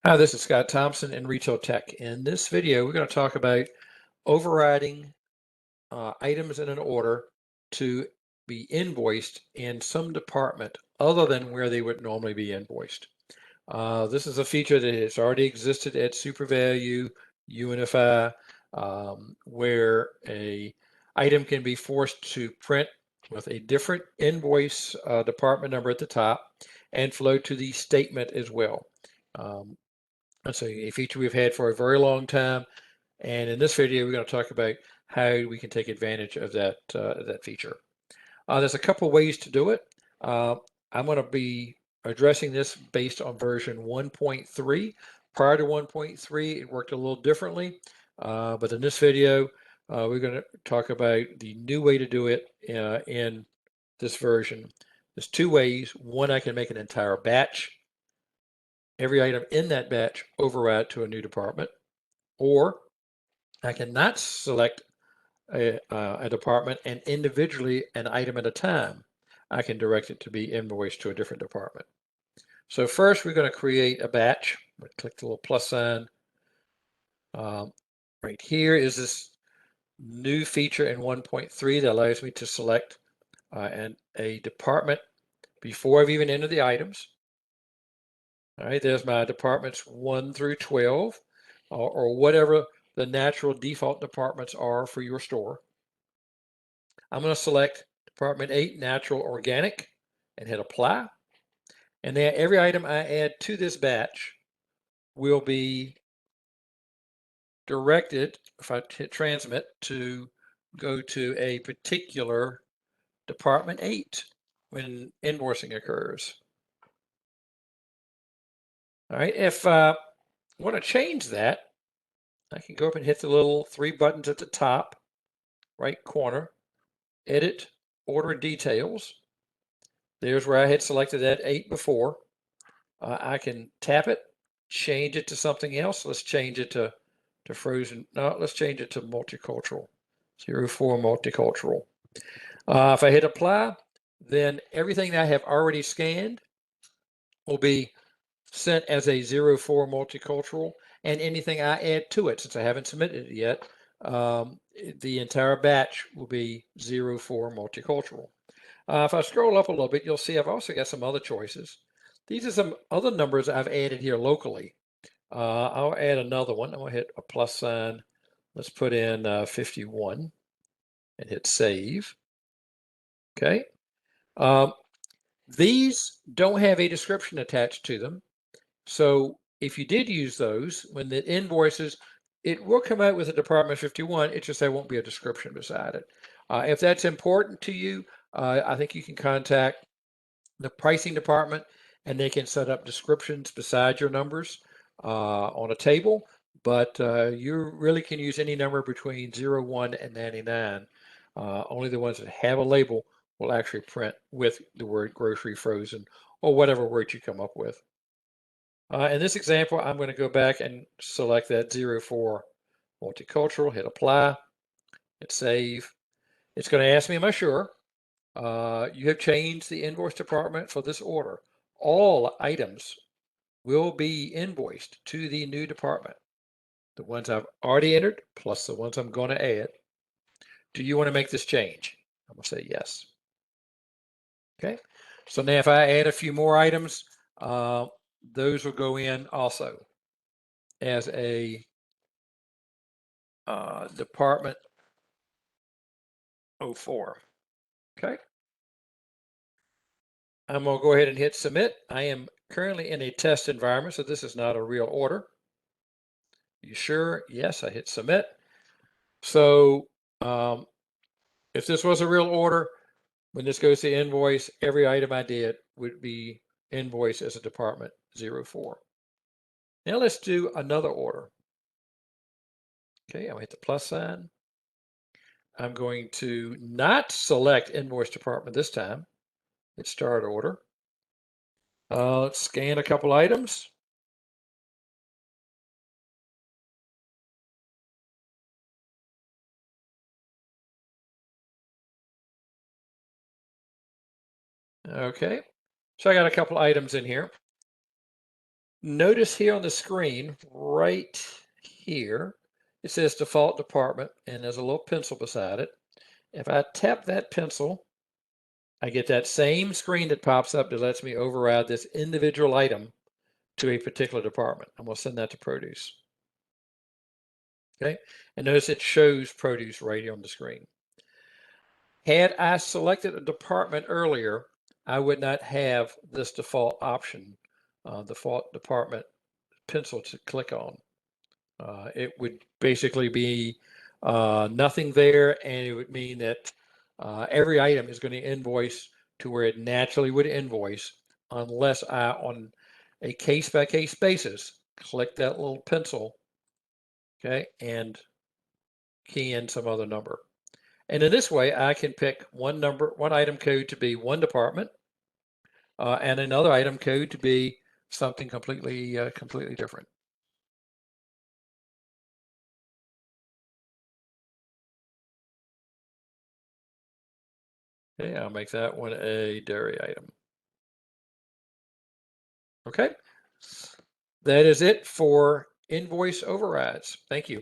Hi, this is Scott Thompson in Retail Tech. In this video, we're going to talk about overriding items in an order to be invoiced in some department other than where they would normally be invoiced. This is a feature that has already existed at SuperValue, UNFI, where a item can be forced to print with a different invoice department number at the top and flow to the statement as well. Um, that's a feature we've had for a very long time. And in this video, we're going to talk about how we can take advantage of that feature. There's a couple ways to do it. Uh, I'm going to be addressing this based on version 1.3. Prior to 1.3, it worked a little differently. But in this video, we're going to talk about the new way to do it in this version. There's two ways. One, I can make an entire batch, every item in that batch override to a new department, or I cannot select a department and individually an item at a time. I can direct it to be invoiced to a different department. So first we're going to create a batch. Click the little plus sign. Right here is this new feature in 1.3 that allows me to select a department before I've even entered the items. All right, there's my departments 1 through 12, or whatever the natural default departments are for your store. I'm going to select Department 8, Natural Organic, and hit Apply. And then every item I add to this batch will be directed, if I hit Transmit, to go to a particular Department 8 when invoicing occurs. All right, if I want to change that, I can go up and hit the little three buttons at the top right corner, Edit Order Details. There's where I had selected that 8 before. I can tap it, change it to something else. Let's change it to frozen. No, let's change it to multicultural. 04 multicultural. If I hit apply, then everything that I have already scanned will be sent as a 04 multicultural, and anything I add to it, since I haven't submitted it yet, the entire batch will be 04 multicultural. If I scroll up a little bit, you'll see I've also got some other choices. These are some other numbers I've added here locally. I'll add another one. I'm going to hit a plus sign. Let's put in 51 and hit save. Okay. Um, these don't have a description attached to them. So if you did use those, when the invoices, it will come out with a Department 51. It just there won't be a description beside it. If that's important to you, I think you can contact the pricing department and they can set up descriptions beside your numbers on a table. But you really can use any number between 0, 1, and 99. Only the ones that have a label will actually print with the word grocery frozen or whatever word you come up with. In this example, I'm going to go back and select that 04 multicultural, hit apply, hit save. It's going to ask me, am I sure? You have changed the invoice department for this order. All items will be invoiced to the new department. The ones I've already entered, plus the ones I'm going to add. Do you want to make this change? I'm going to say yes. Okay. So now if I add a few more items, those will go in also as a department 04. Okay. I'm going to go ahead and hit submit. I am currently in a test environment, so this is not a real order. You sure? Yes, I hit submit. So if this was a real order, when this goes to invoice, every item I did would be invoiced as a department 04. Now let's do another order. Okay, I'm going to hit the plus sign. I'm going to not select invoice department this time. Hit start order. Let's scan a couple items. Okay, so I got a couple items in here. Notice here on the screen, right here, it says default department, and there's a little pencil beside it. If I tap that pencil, I get that same screen that pops up that lets me override this individual item to a particular department. I'm going to send that to produce. Okay, and notice it shows produce right here on the screen. Had I selected a department earlier, I would not have this default option, default department pencil to click on. It would basically be nothing there, and it would mean that every item is going to invoice to where it naturally would invoice unless I, on a case-by-case basis, click that little pencil, okay, and key in some other number. And in this way, I can pick one number, one item code to be one department, and another item code to be something completely different. Okay, I'll make that one a dairy item. Okay, that is it for invoice overrides. Thank you.